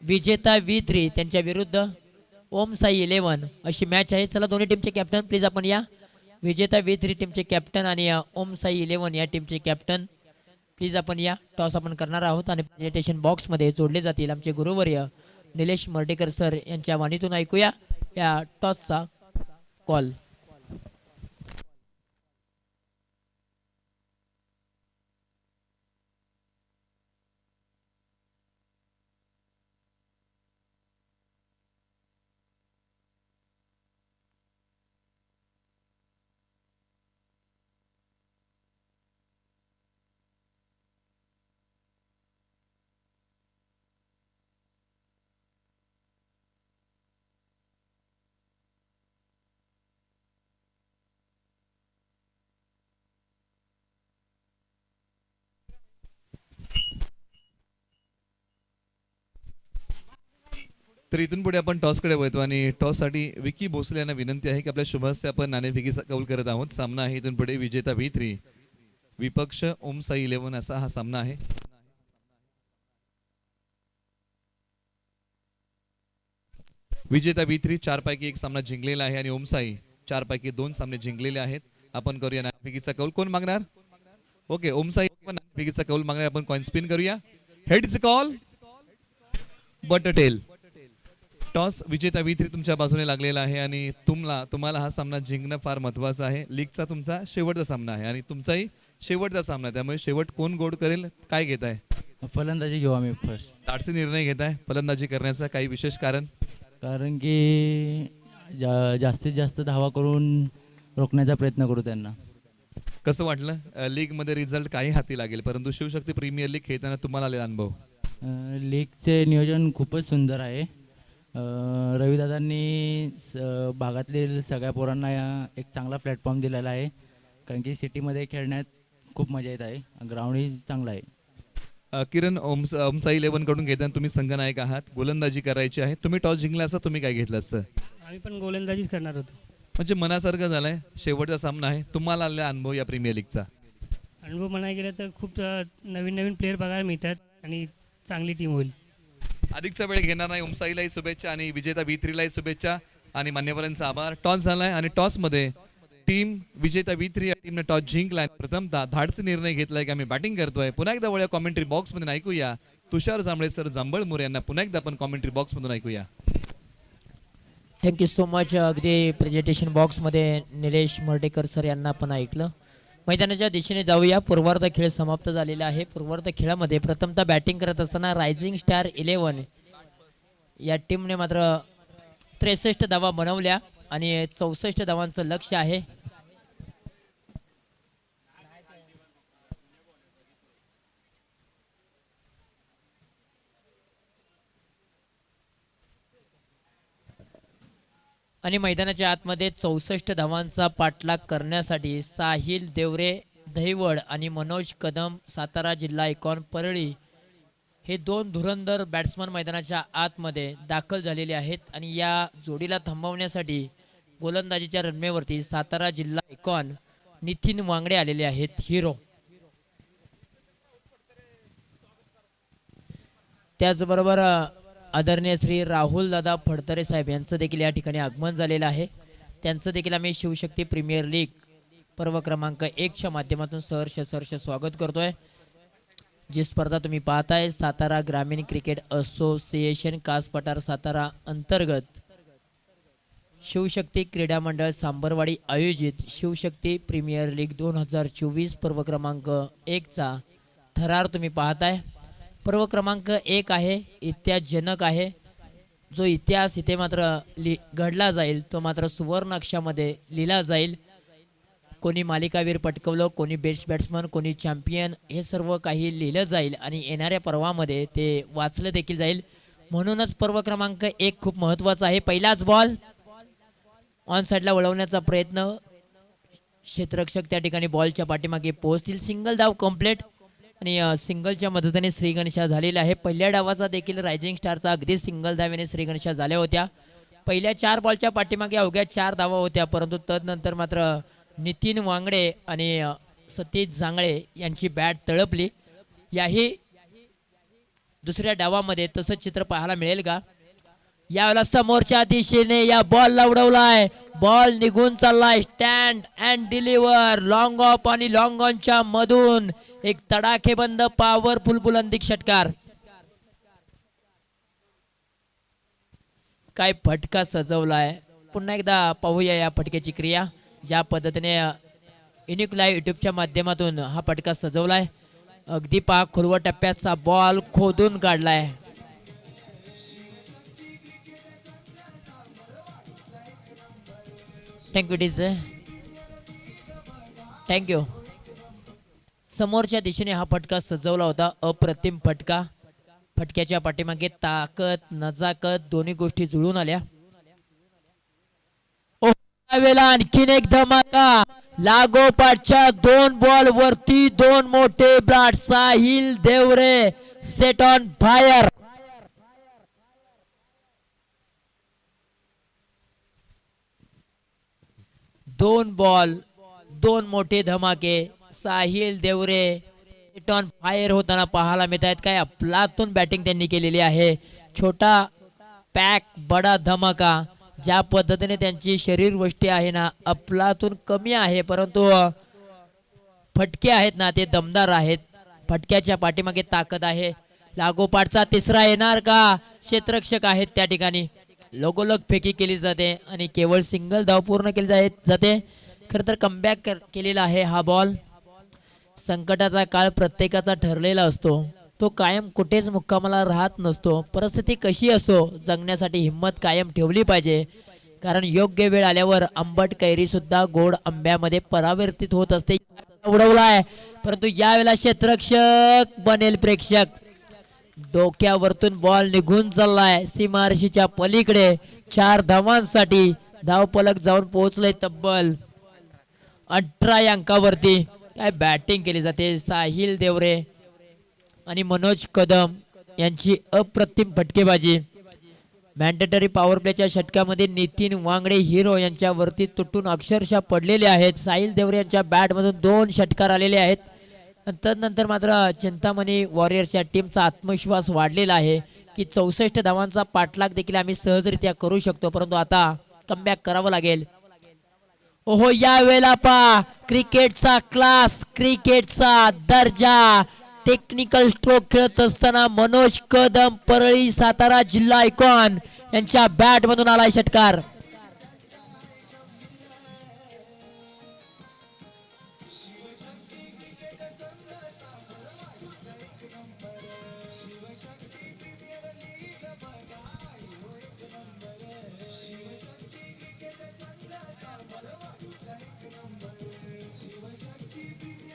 विजेता V3 त्यांच्या विरुद्ध ओम साई 11 अशी मॅच आहे. चला दोन्ही टीमचे कॅप्टन प्लीज आपण या. विजेता V3 टीमचे कॅप्टन आणि ओम साई 11 या टीमचे कॅप्टन प्लीज आपण या. टॉस आपण करणार आहोत आणि प्रेझेंटेशन बॉक्समध्ये जोडले जातील आमचे गुरुवर्य निलेश मर्डेकर सर यांच्या वाणीतून ऐकूया या टॉसचा कॉल. तर इथून पुढे आपण टॉसकडे वळतो आणि टॉससाठी विकी भोसले यांना विनंती आहे की आपल्या शुभहस्ते आपण नाणेफेकीचा कौल करत आहोत. सामना आहे इथून पुढे विजेता V3 विपक्ष ओम साई 11 असा हा सामना आहे. विजेता V3 4 पैकी 1 सामना जिंकलेला आहे आणि ओम साई 4 पैकी 2 सामने जिंकलेले आहेत. आपण करूया नाणेफेकीचा कौल. कोण मागणार? ओके, ओम साई नाणेफेकीचा कौल मागणार. आपण कॉइन स्पिन करूया. Heads call but tail. Toss विजेता V3 तुमच्या बाजूने लागलेला आहे आणि तुम्हाला हा सामना जिंकणं फार महत्वाचं आहे. लीगचा तुमचा शेवटचा सामना आहे आणि तुमचाही शेवटचा सामना आहे. त्यामुळे शेवट कोण गोड करेल काय घेताय? फलंदाजी घेऊ आम्ही फर्स्ट. धाडसी निर्णय घेताय फलंदाजी करण्याचा काही विशेष कारण? कारण की जास्तीत जास्त धावा करून रोखण्याचा प्रयत्न करू त्यांना. कसं वाटलं लीग मध्ये रिझल्ट काही हाती लागेल, परंतु शिवशक्ती प्रीमियर लीग खेळताना तुम्हाला आलेला अनुभव? लीगचे नियोजन खूपच सुंदर आहे. रविदादांनी भागातील सगळ्या पोरांना एक चांगला प्लॅटफॉर्म दिलेला आहे. कारण की सिटीमध्ये खेळण्यात खूप मजा येत आहे. ग्राउंडही चांगला आहे. किरण, ओमसाई 11 कडून घेताना तुम्ही संघनायक आहात, गोलंदाजी करायची आहे. तुम्ही टॉस जिंकला असता तुम्ही काय घेतलं असतं? आम्ही पण गोलंदाजीच करणार होतो. म्हणजे मनासारखं झालंय. शेवटचा सामना आहे. तुम्हाला आलेला अनुभव या प्रीमियर लीगचा? अनुभव म्हणायला गेलं तर खूप नवीन नवीन प्लेअर बघायला मिळतात आणि चांगली टीम होईल. अधिकचा वेळ घेणार नाही. ओमसाईलाही शुभेच्छा आणि विजेता V3लाही शुभेच्छा आणि मान्यवरांचा आभार. टॉस झालाय आणि टॉसमध्ये टीम विजेता V3 या टीमने टॉस जिंकलाय. प्रथमतः धाडसी निर्णय घेतलाय की आम्ही बॅटिंग करतोय. पुन्हा एकदा वळूया कॉमेंट्री बॉक्स मध्ये ऐकूया तुषार जांभळे सर जांभळमोरे यांना पुन्हा एकदा आपण कॉमेंट्री बॉक्स मधून ऐकूया. Thank you so much. अगदी प्रेझेंटेशन बॉक्समध्ये निलेश मर्डेकर सर यांना आपण ऐकलं. मैदानाच्या दिशेने जाऊया. पूर्वार्ध खेळ समाप्त झालेला आहे. पूर्वार्ध खेळामध्ये प्रथमतः बॅटिंग करत असताना रायझिंग स्टार 11 या टीमने मात्र 63 धावा बनवल्या आणि 64 धावांचं लक्ष आहे. आणि मैदानाच्या आतमध्ये 64 धावांचा पाठलाग करण्यासाठी साहिल देवरे दहिवड आणि मनोज कदम सातारा जिल्हा इकॉन परळी हे दोन धुरंधर बॅट्समन मैदानाच्या आतमध्ये दाखल झालेले आहेत. आणि या जोडीला थांबवण्यासाठी गोलंदाजीच्या रनवेवरती सातारा जिल्हा इकॉन नितीन वांगडे आलेले आहेत हिरो. त्याचबरोबर आदरणीय श्री राहुल दादा फडतरे साहेब यांचं देखील या ठिकाणी आगमन झालेलं आहे. त्यांचं देखील आम्ही शिवशक्ती प्रीमियर लीग पर्व क्रमांक 1च्या माध्यमातून सहर्ष स्वागत करतोय. जी स्पर्धा तुम्ही पाहताय सातारा ग्रामीण क्रिकेट असोसिएशन कास पठार सातारा अंतर्गत शिवशक्ती क्रीडा मंडळ सांबरवाडी आयोजित शिवशक्ती प्रीमियर लीग 2024 पर्व क्रमांक 1चा थरार तुम्ही पाहताय. पर्व क्रमांक 1 आहे इतिहासजनक आहे. जो इतिहास इथे मात्र घडला जाईल तो मात्र सुवर्ण अक्षरामध्ये लिहिला जाईल. कोणी मालिकावीर पटकवलं, कोणी बेस्ट बॅट्समन, कोणी चॅम्पियन, हे सर्व काही लिहिलं जाईल आणि येणाऱ्या पर्वामध्ये ते वाचलं देखील जाईल. म्हणूनच पर्व क्रमांक 1 खूप महत्त्वाचा आहे. पहिलाच बॉल ऑन साईडला वळवण्याचा प्रयत्न, क्षेत्ररक्षक त्या ठिकाणी बॉलच्या पाठीमागे पोहोचतील. सिंगल धाव कंप्लीट आणि सिंगलच्या मदतीने श्रीगणेशा झालेला आहे. पहिल्या डावाचा देखील रायझिंग स्टारचा अगदी सिंगल धावेने श्रीगणेशा झाल्या होत्या. पहिल्या 4 बॉलच्या पाठीमागे अवघ्या 4 धावा होत्या, परंतु तदनंतर मात्र नितीन वांगडे आणि सतीश जांगळे यांची बॅट तळपली. याही दुसऱ्या डावामध्ये तसंच चित्र पाहायला मिळेल का? यावेळेला समोरच्या दिशेने या बॉलला उडवलाय, बॉल निघून चाललाय. Stand and deliver, long of आणि लॉंग ऑनच्या मधून एक तडाखेबंद पॉवरफुल बुलंदी षटकार. काय फटका सजवलाय. पुन्हा एकदा पाहूया या फटक्याची क्रिया. ज्या पद्धतीने युनिक लाईव्ह युट्यूबच्या माध्यमातून हा फटका सजवलाय. अगदी खोलवर टप्प्याचा बॉल खोदून काढलाय. Thank you DJ, thank you. समोरच्या दिशेने हा फटका सजवला होता. अप्रतिम फटका. फटक्याच्या पाठीमागे ताकद नजाकत दोन्ही गोष्टी जुळून आल्या. वेळेला आणखीन एक धमाका. लागोपाठच्या 2 बॉल वरती 2 मोठे blast. Sahil Deore set on fire. दोन बॉल 2 मोठे धमाके. Sahil Deore set on fire होताना पाहायला मिळत आहेत. काय अफलातून बॅटिंग त्यांनी केलेली आहे. छोटा पॅक बडा धमाका. ज्या पद्धतीने त्यांची शरीरवृष्टी आहे ना अफलातून कमी आहे, परंतु फटके आहेत ना ते दमदार आहेत. फटक्याच्या पाठीमागे ताकद आहे. लागोपाठचा तिसरा येणार का? क्षेत्ररक्षक आहेत त्या ठिकाणी. लगोलग फेकी केली जाते आणि केवळ सिंगल धाव पूर्ण केली जाते. खरं तर कमबॅक केलेला आहे हा बॉल. संकटाचा काळ प्रत्येकाचा ठरलेला असतो. तो कायम कुठेच मुक्कामाला राहत नसतो. परिस्थिती कशी असो जगण्यासाठी हिंमत कायम ठेवली पाहिजे, कारण योग्य वेळ आल्यावर आंबट कैरी सुद्धा गोड आंब्यामध्ये परावर्तित होत असते. उडवलाय, परंतु यावेळेला क्षेत्ररक्षक बनेल प्रेक्षक. डोक्यावरतून बॉल निघून चाललाय सीमारेषेच्या पलीकडे. 4 धावांसाठी धावफलक जाऊन पोहोचलंय तब्बल 18 अंकावरती. काय बॅटिंग केली जाते. साहिल देवरे आणि मनोज कदम यांची अप्रतिम फटकेबाजी. Mandatory power प्लेच्या षटकामध्ये Nitin Wangade hero यांच्यावरती तुटून अक्षरशः पडलेले आहेत. साहिल देवरे यांच्या बॅटमधून 2 षटकार आलेले आहेत. तदनंतर मात्र चिंतामणी वॉरियर्सच्या टीमचा आत्मविश्वास वाढलेला आहे की 64 धावांचा पाठलाग देखील आम्ही सहजरित्या करू शकतो, परंतु आता कमबॅक करावं लागेल. ओहो, या वेळेला पा क्रिकेटचा क्लास, क्रिकेटचा दर्जा. टेक्निकल स्ट्रोक खेळत असताना मनोज कदम परळी सातारा जिल्हा आयकॉन यांच्या बॅट मधून आलाय षटकार.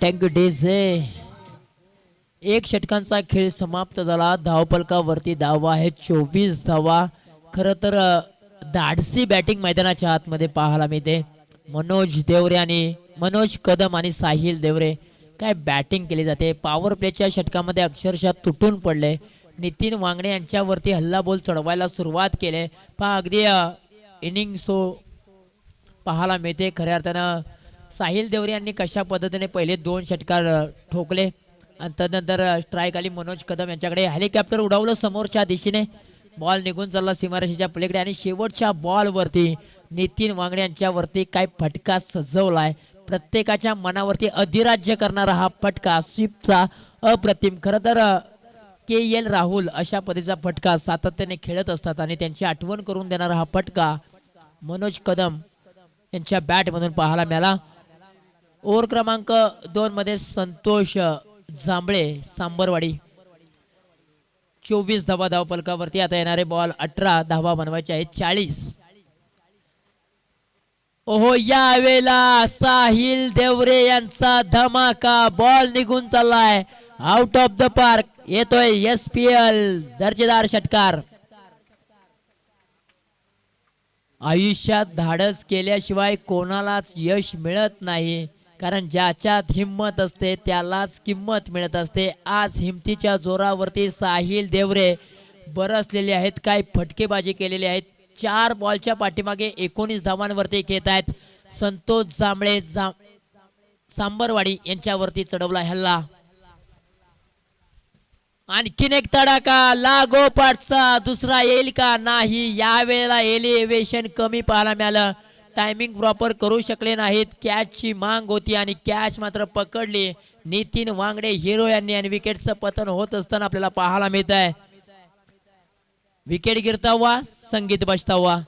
Thank you DJ. 1 षटकांचा खेळ समाप्त झाला. धावफलकावरती धावा आहेत 24 धावा. खरं तर धाडसी बॅटिंग मैदानाच्या आतमध्ये पाहायला मिळते. मनोज देवरे आणि मनोज कदम आणि साहिल देवरे काय बॅटिंग केली जाते. पॉवर प्लेच्या षटकामध्ये अक्षरशः तुटून पडले. नितीन वांगणे यांच्यावरती हल्ला बोल चढवायला सुरुवात केले. पहा अगदी इनिंग सो पाहायला मिळते. खऱ्या अर्थानं साहिल देवरे यांनी कशा पद्धतीने पहिले 2 षटकार ठोकले आणि त्यानंतर स्ट्राईक आली. मनोज कदम यांच्याकडे हेलिकॉप्टर उडवलं समोरच्या दिशेने. बॉल निघून चालला सीमारेषेच्या पलीकडे आणि शेवटच्या बॉलवरती नितीन वांगडे यांच्यावरती काय फटका सजवलाय. प्रत्येकाच्या मनावरती अधिराज्य करणारा हा फटका स्वीपचा अप्रतिम. खरं तर के एल राहुल अशा पद्धतीचा फटका सातत्याने खेळत असतात आणि त्यांची आठवण करून देणारा हा फटका मनोज कदम यांच्या बॅटमधून पाहायला मिळाला. ओव्हर क्रमांक 2 मध्ये संतोष जांभळे सांबरवाडी 24 धावा धावफलकावरती. आता येणारे बॉल 18 धावा बनवायचे आहेत 40. ओहो यावेळेला साहिल देवरे यांचा धमाका. बॉल निघून चाललाय आउट ऑफ द पार्क. येतोय SPL दर्जेदार षटकार. आयुष्यात धाडस केल्याशिवाय कोणालाच यश मिळत नाही, कारण ज्याच्यात हिम्मत असते त्यालाच किंमत मिळत असते. आज हिमतीच्या जोरावरती साहिल देवरे बरसलेले आहेत. काय फटकेबाजी केलेली आहेत. 4 बॉलच्या पाठीमागे 19 धावांवरती खेळत आहेत. संतोष जांभळे सांबरवाडी यांच्यावरती चढवला हल्ला. आणखीन एक तडाखा लागोपाठचा दुसरा येईल का नाही. यावेळेला एलिव्हेशन कमी पाहायला मिळालं. टायमिंग प्रॉपर करू शकले नाहीत. कॅचची मांग होती आणि कॅच मात्र पकडली नितीन वांगडे हिरो यांनी आणि विकेटचं पतन होत असताना आपल्याला पाहायला मिळत आहे. विकेट गिरता हुआ संगीत बजता हुआ.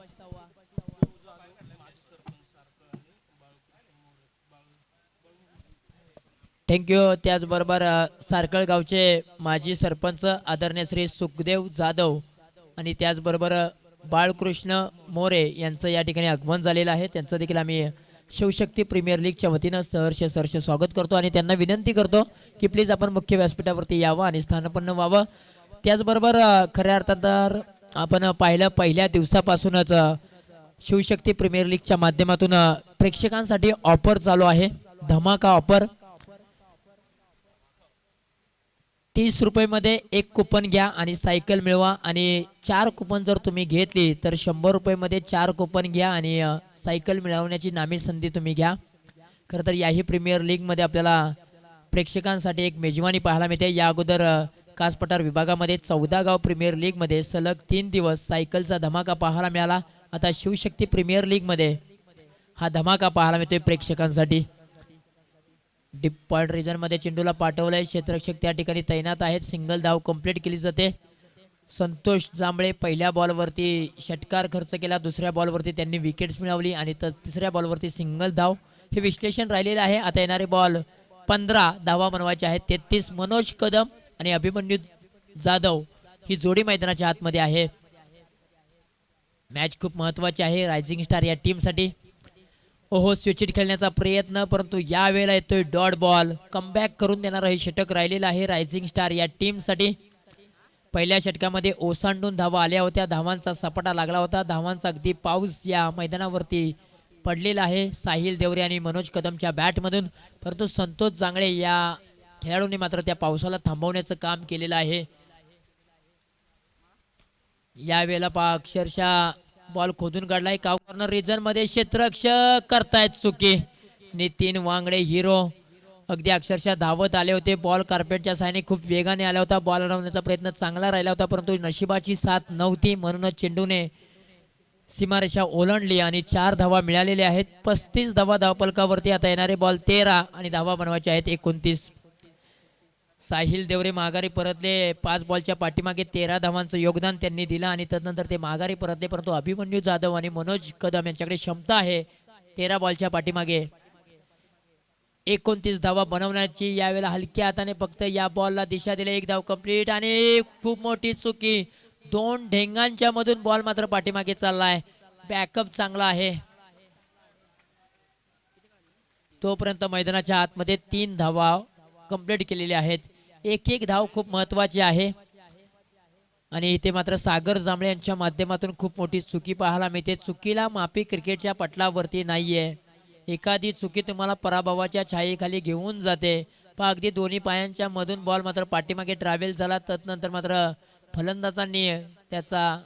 थँक्यू. त्याचबरोबर सारकळ गावचे माजी सरपंच आदरणीय श्री सुखदेव जाधव आणि त्याचबरोबर बाळकृष्ण मोरे यांचं या ठिकाणी आगमन झालेलं आहे. त्यांचं देखील आम्ही शिवशक्ती प्रीमियर लीगच्या वतीनं सहर्ष स्वागत करतो आणि त्यांना विनंती करतो की प्लीज आपण मुख्य व्यासपीठावरती यावं आणि स्थानपन्न व्हावं. त्याचबरोबर खऱ्या अर्थात तर आपण पाहिलं पहिल्या दिवसापासूनच शिवशक्ती प्रीमियर लीगच्या माध्यमातून प्रेक्षकांसाठी ऑफर चालू आहे. धमाका ऑफर. 30 रुपये 1 कुपन घ्या आणि सायकल मिळवा आणि 4 कुपन जर तुम्ही घेतली तर 100 रुपये 4 कुपन घ्या आणि सायकल मिळवण्याची नामी संधी तुम्ही घ्या. खरं तर याही प्रीमियर लीगमध्ये आपल्याला प्रेक्षकांसाठी एक मेजवानी पाहायला मिळते. या अगोदर कासपठार विभागामध्ये 14 गाव प्रीमियर लीगमध्ये सलग 3 दिवस सायकलचा धमाका पाहायला मिळाला. आता शिवशक्ती प्रीमियर लीगमध्ये हा धमाका पाहायला मिळतोय प्रेक्षकांसाठी. डीप पॉइंट रिजन मध्ये चेंडूला पाठवलंय. क्षेत्ररक्षक त्या ठिकाणी तैनात आहेत. सिंगल धाव कंप्लीट केली जाते. संतोष जांभळे पहिल्या बॉलवरती षटकार खर्च केला. दुसऱ्या बॉलवरती त्यांनी विकेट्स मिळवली आणि तिसऱ्या बॉलवरती सिंगल धाव. हे विश्लेषण राहिलेलं आहे. आता येणारे बॉल 15 धावा बनवायचे आहेत. 33 मनोज कदम आणि अभिमन्यू जाधव ही जोडी मैदानाच्या आतमध्ये आहे. मॅच खूप महत्वाची आहे रायझिंग स्टार या टीम साठी. ओहो स्विचिट खेळण्याचा प्रयत्न, परंतु या वेळेला येतोय डॉट बॉल. कमबॅक करून देणारं हे षटक राहिलेलं आहे रायझिंग स्टार या टीम साठी. पहिल्या षटकामध्ये ओसांडून धावा आल्या होत्या. धावांचा सपाटा लागला होता. धावांचा अगदी पाऊस या मैदानावरती पडलेला आहे साहिल देवरे आणि मनोज कदमच्या बॅटमधून. परंतु संतोष जांगळे या खेळाडूंनी मात्र त्या पावसाला थांबवण्याचं काम केलेलं आहे. या वेळेला पहा अक्षरशः बॉल खोदून काढलाय. काव कॉर्नर रिजन मध्ये क्षेत्ररक्षक करतायत चुकी. नितीन वांगडे हिरो अगदी अक्षरशः धावत आले होते. बॉल कार्पेटच्या साहाय्याने खूप वेगाने आला होता. बॉल अडवण्याचा प्रयत्न चांगला राहिला होता, परंतु नशिबाची साथ नव्हती. म्हणूनच चेंडूने सीमारेषा ओलांडली आणि 4 धावा मिळालेल्या आहेत. 35 धावा धावफलकावरती. आता येणारे बॉल 13 आणि धावा बनवायचे आहेत 29. साहिल देवरे माघारी परतले. 5 बॉलच्या पाठीमागे 13 धावांचं योगदान त्यांनी दिलं आणि त्यानंतर ते माघारी परतले. परंतु अभिमन्यू जाधव आणि मनोज कदम यांच्याकडे क्षमता आहे 13 बॉलच्या पाठीमागे 29 धावा बनवण्याची. यावेळेला हलक्या हाताने फक्त या बॉलला दिशा दिली. 1 धाव कंप्लीट आणि खूप मोठी चुकी. 2 ढेंगांच्या मधून बॉल मात्र पाठीमागे चाललाय. बॅकअप चांगला आहे. तोपर्यंत मैदानाच्या आतमध्ये 3 धावा कंप्लीट केलेल्या आहेत. एक धाव खूप महत्वाची आहे. आणि इथे मात्र सागर जांभळे यांच्या माध्यमातून खूप मोठी चुकी पाहायला मिळते. चुकीला माफी क्रिकेटच्या पटलावरती नाहीये. एखादी चुकी तुम्हाला पराभवाच्या छायेखाली घेऊन जाते. पण अगदी दोन्ही पायांच्या मधून बॉल मात्र पाठीमागे ट्रॅव्हल झाला. तदनंतर मात्र फलंदाजांनी त्याचा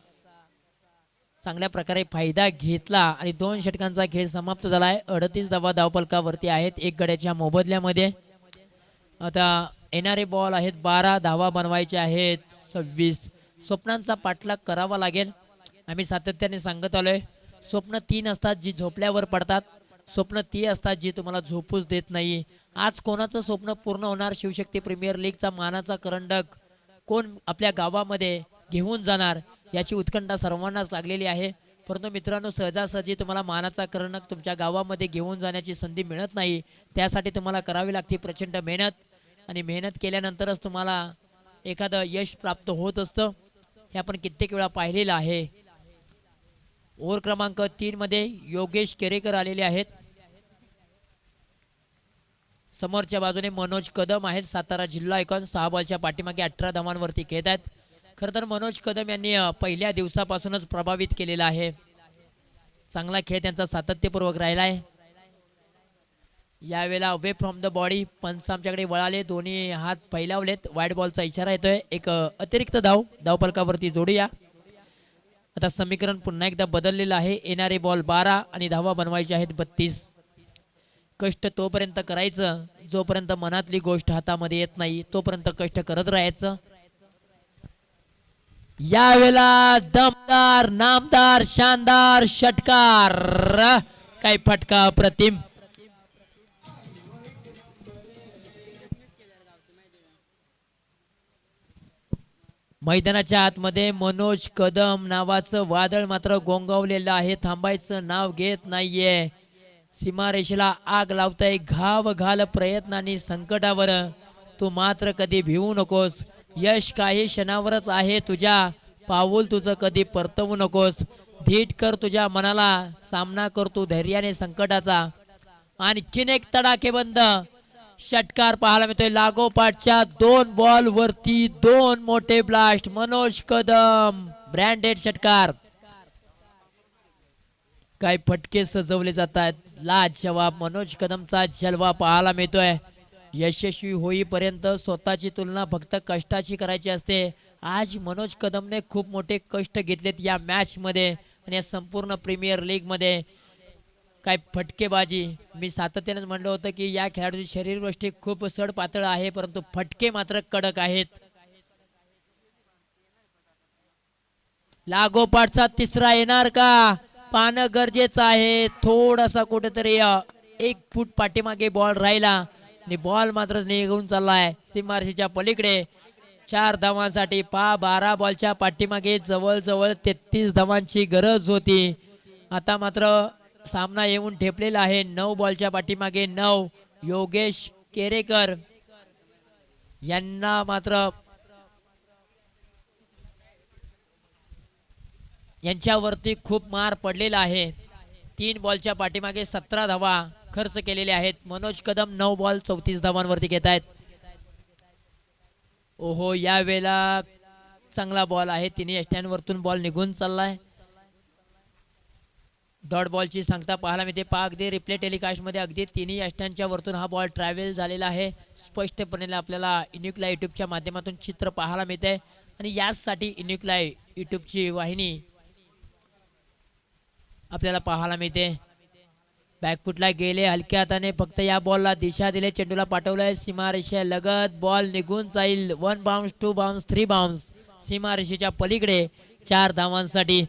चांगल्या प्रकारे फायदा घेतला आणि 2 षटकांचा खेळ समाप्त झालाय. 38 धावा धावपलकावरती आहेत एक गड्याच्या मोबदल्यामध्ये. आता येणारे बॉल आहेत 12, धावा बनवायचे आहेत 26. स्वप्नांचा पाठलाग करावा लागेल. आम्ही सातत्याने सांगत आलोय, स्वप्न 3 असतात जी झोपल्यावर पडतात, स्वप्न ती असतात जी तुम्हाला झोपूच देत नाही. आज कोणाचं स्वप्न पूर्ण होणार? शिवशक्ती प्रीमियर लीगचा मानाचा करंडक कोण आपल्या गावामध्ये घेऊन जाणार याची उत्कंठा सर्वांनाच लागलेली आहे. परंतु मित्रांनो, सहजासहजी तुम्हाला मानाचा करंडक तुमच्या गावामध्ये घेऊन जाण्याची संधी मिळत नाही. त्यासाठी तुम्हाला करावी लागते प्रचंड मेहनत आणि मेहनत केल्यानंतरच तुम्हाला एखादं यश प्राप्त होत असतं. हे आपण कित्येक वेळा पाहिलेलं आहे. ओव्हर क्रमांक 3 मध्ये योगेश केरेकर आलेले आहेत. समोरच्या बाजूने मनोज कदम आहेत. सातारा जिल्हा आयकॉन 6 बॉलच्या पाठीमागे 18 धावांवरती खेळत आहेत. खरं तर मनोज कदम यांनी पहिल्या दिवसापासूनच प्रभावित केलेला आहे. चांगला खेळ त्यांचा सातत्यपूर्वक राहिला आहे. यावेळेला अवे फ्रॉम द बॉडी पंच आमच्याकडे वळाले, दोन्ही हात फैलावलेत. वाईड बॉलचा इशारा येतोय. एक अतिरिक्त धावपलकावरती जोडूया. आता समीकरण पुन्हा एकदा बदललेलं आहे. येणारे बॉल 12 आणि धावा बनवायचे आहेत 32. कष्ट तोपर्यंत करायचं जोपर्यंत मनातली गोष्ट हातामध्ये येत नाही, तोपर्यंत कष्ट करत राहायचं. यावेळेला दमदार, नामदार, शानदार षटकार. काय फटका अप्रतिम. मैदानाच्या आतमध्ये मनोज कदम नावाचं वादळ मात्र गोंगावलेलं आहे. थांबायचं नाव घेत नाहीये. सीमारेषेला आग लावताय. घाव घाल प्रयत्नांनी संकटावर. तू मात्र कधी भिवू नकोस. यश काही क्षणावरच आहे तुझ्या. पाऊल तुझं कधी परतवू नकोस. धीट कर तुझ्या मनाला. सामना कर तू धैर्याने संकटाचा. आणखीन एक तडाखेबंद षटकार पाहायला मिळतोय. लागोपाठच्या 2 बॉल वरती 2 मोठे ब्लास्ट. मनोज कदम ब्रँडेड षटकार. काय फटके सजवले जात आहेत. लाजवाब मनोज कदमचा जलवा पाहायला मिळतोय. यशस्वी होईपर्यंत स्वतःची तुलना फक्त कष्टाची करायची असते. आज मनोज कदमने खूप मोठे कष्ट घेतलेत या मॅच मध्ये आणि या संपूर्ण प्रीमियर लीग मध्ये. काय फटकेबाजी. मी सातत्याने म्हणलं होतं की या खेळाडूची शरीरयष्टी खूप सड पातळ आहे, परंतु फटके मात्र कडक आहेत. लागोपाठचा तिसरा येणार का? पाहणं गरजेचं आहे. थोडासा कुठेतरी 1 फूट पाठीमागे बॉल राहिला आणि बॉल मात्र निघून चाललाय सीमारेषेच्या पलीकडे. 4 धावांसाठी 12 बॉलच्या पाठीमागे जवळजवळ 33 धावांची गरज होती. आता मात्र सामना येऊन ठेपलेला आहे. 9 बॉलच्या पाठीमागे 9. योगेश केरेकर यांना मात्र यांच्यावरती खूप मार पडलेला आहे. 3 बॉलच्या पाठीमागे 17 धावा खर्च केलेले आहेत. मनोज कदम 9 बॉल 34 धावांवरती घेत आहेत. ओहो, या वेळेला चांगला बॉल आहे. तिन्ही यष्ट्यांवरतून बॉल निघून चाललाय. डॉट बॉलची सांगता पाहायला मिळते. अगदी रिप्ले टेलिकास्ट मध्ये अगदी तिन्ही यष्ट्यांच्या वरतून हा बॉल ट्रॅव्हल झालेला आहे. स्पष्टपणे आपल्याला इन्युक्ला युट्यूबच्या माध्यमातून चित्र पाहायला मिळते आणि याचसाठी इन्युक्ला युट्यूबची वाहिनी आपल्याला पाहायला मिळते. बॅकफुटला गेले हलक्या हाताने, फक्त या बॉलला दिशा दिले. चेंडूला पाठवलंय सीमारेषे लगत. बॉल निघून जाईल. 1 बाउन्स, 2 बाउन्स, 3 बाउन्स. सीमारेषेच्या पलीकडे 4 धावांसाठी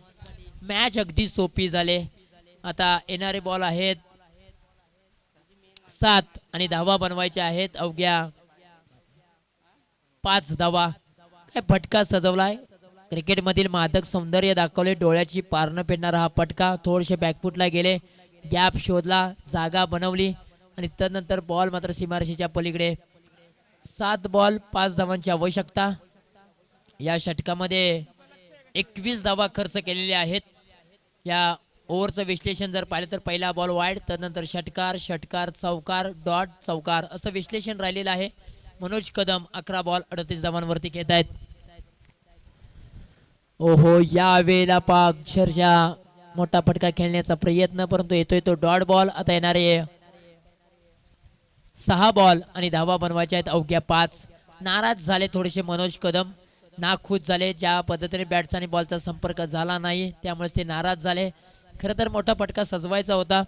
मॅच अगदी सोपी झाले. आता येणारे बॉल आहेत 7 आणि धावा बनवायच्या आहेत अवघ्या 5 धावा. काय फटका सजवलाय. क्रिकेटमधील मादक सौंदर्य दाखवले. डोळ्याची पारणं फेडणारा हा फटका. थोडेसे बॅकफुटला गेले, गॅप शोधला, जागा बनवली आणि त्यानंतर बॉल मात्र सीमारेषेच्या पलीकडे. 7 बॉल 5 धावांची आवश्यकता. या षटकामध्ये 21 धावा खर्च केलेले आहेत. या ओव्हरचं विश्लेषण जर पाहिलं तर पहिला बॉल वाईड, त्यानंतर षटकार, षटकार, चौकार, डॉट, चौकार असं विश्लेषण राहिलेलं आहे. मनोज कदम 11 बॉल 38 धावांवरती घेत आहेत. ओहो या वेळेला पा अक्षरशः मोठा फटका खेळण्याचा प्रयत्न, परंतु येतोय तो डॉट बॉल. आता येणारे 6 बॉल आणि धावा बनवायच्या आहेत अवघ्या 5. नाराज झाले थोडेसे मनोज कदम, नाखुश झाले. ज्या पद्धतीने बॅटचा आणि बॉलचा संपर्क झाला नाही त्यामुळे ते नाराज झाले. खरं तर मोठा फटका सजवायचा होता,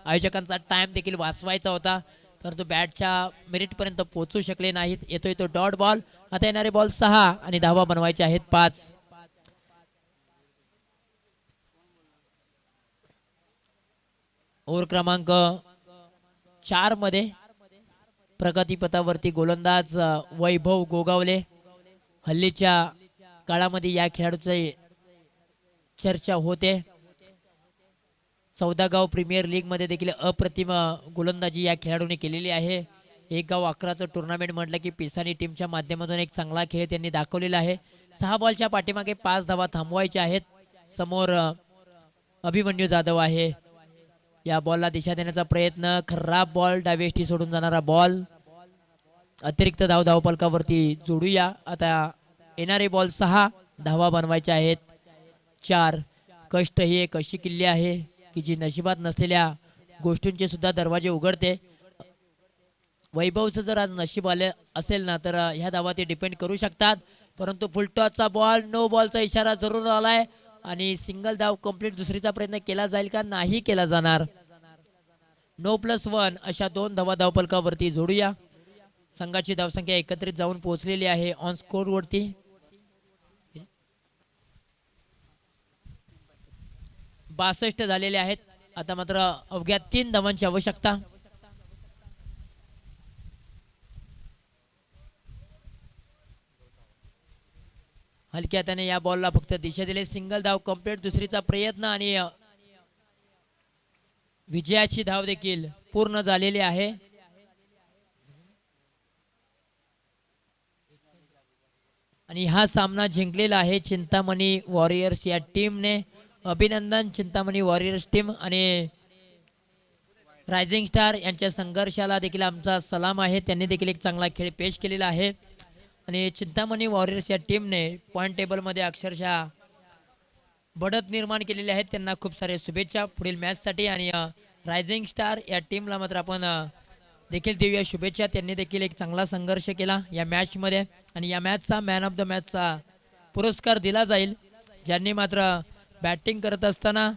आयोजकांचा टाइम देखील वाचवायचा होता, परंतु बॅटच्या मेरिटपर्यंत पोहोचू शकले नाहीत. येतोय तो डॉट बॉल. आता येणारे बॉल 6 आणि धावा बनवायचे आहेत 5. ओव्हर क्रमांक 4 मध्ये प्रगतीपथावरती गोलंदाज वैभव गोगावले. हल्लीच्या काळामध्ये या खेळाडूची चर्चा होते. 14 गाव प्रीमियर लीग मध्ये देखील अप्रतिम गोलंदाजी या खेळाडूने केलेली आहे. 1 गाव 11चं टुर्नामेंट म्हटलं की पिसानी टीमच्या माध्यमातून एक चांगला खेळ त्यांनी दाखवलेला आहे. 6 बॉलच्या पाठीमागे 5 धावा थांबवायच्या आहेत. समोर अभिमन्यू जाधव आहे. या बॉलला दिशा देण्याचा प्रयत्न, खराब बॉल, डावेष्टी सोडून जाणारा बॉल. अतिरिक्त धावपलकावरती जोडूया. आता येणारे बॉल 6, धावा बनवायच्या आहेत 4. कष्ट ही एक अशी किल्ली आहे की जी नशिबात नसलेल्या गोष्टींचे सुद्धा दरवाजे उघडते. वैभवचं जर आज नशीब आले असेल ना तर ह्या धावा ते डिपेंड करू शकतात, परंतु फुलटॉसचा बॉल, नो बॉलचा इशारा जरूर आलाय आणि सिंगल धाव कंप्लीट दुसरीचा प्रयत्न केला जाईल का, नाही केला जाणार. नो +1 अशा 2 धावा धावपलकावरती जोडूया. संघाची धावसंख्या एकत्रित जाऊन पोहोचलेली आहे ऑन स्कोर वरती. 62 झालेले आहेत. आता मात्र अवघ्या 3 धावांची आवश्यकता. हलक्या त्याने या बॉलला फक्त दिशा दिले. सिंगल धाव कंप्लीट दुसरीचा प्रयत्न आणि विजयाची धाव देखील पूर्ण झालेली आहे. आणि हा सामना जिंकलेला आहे चिंतामणी वॉरियर्स या टीमने. अभिनंदन चिंतामणी वॉरियर्स टीम. आणि रायझिंग स्टार यांच्या संघर्षाला देखील आमचा सलाम आहे. त्यांनी देखील एक चांगला खेळ पेश केलेला आहे. आणि चिंतामणी वॉरियर्स या टीमने पॉईंट टेबलमध्ये अक्षरशः बढत निर्माण केलेली आहे. त्यांना खूप सारे शुभेच्छा पुढील मॅचसाठी. आणि रायझिंग स्टार या टीमला मात्र आपण देखील देऊया शुभेच्छा. त्यांनी देखील एक चांगला संघर्ष केला या मॅचमध्ये. आणि या मॅचचा मॅन ऑफ द मॅचचा पुरस्कार दिला जाईल ज्यांनी मात्र बॅटिंग करत असताना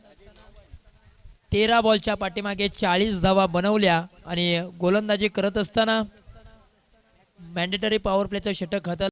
13 बॉलच्या पाठीमागे 40 धावा बनवल्या आणि गोलंदाजी करत असताना मॅन्डेटरी पॉवर प्लेचं षटक हाताळलं.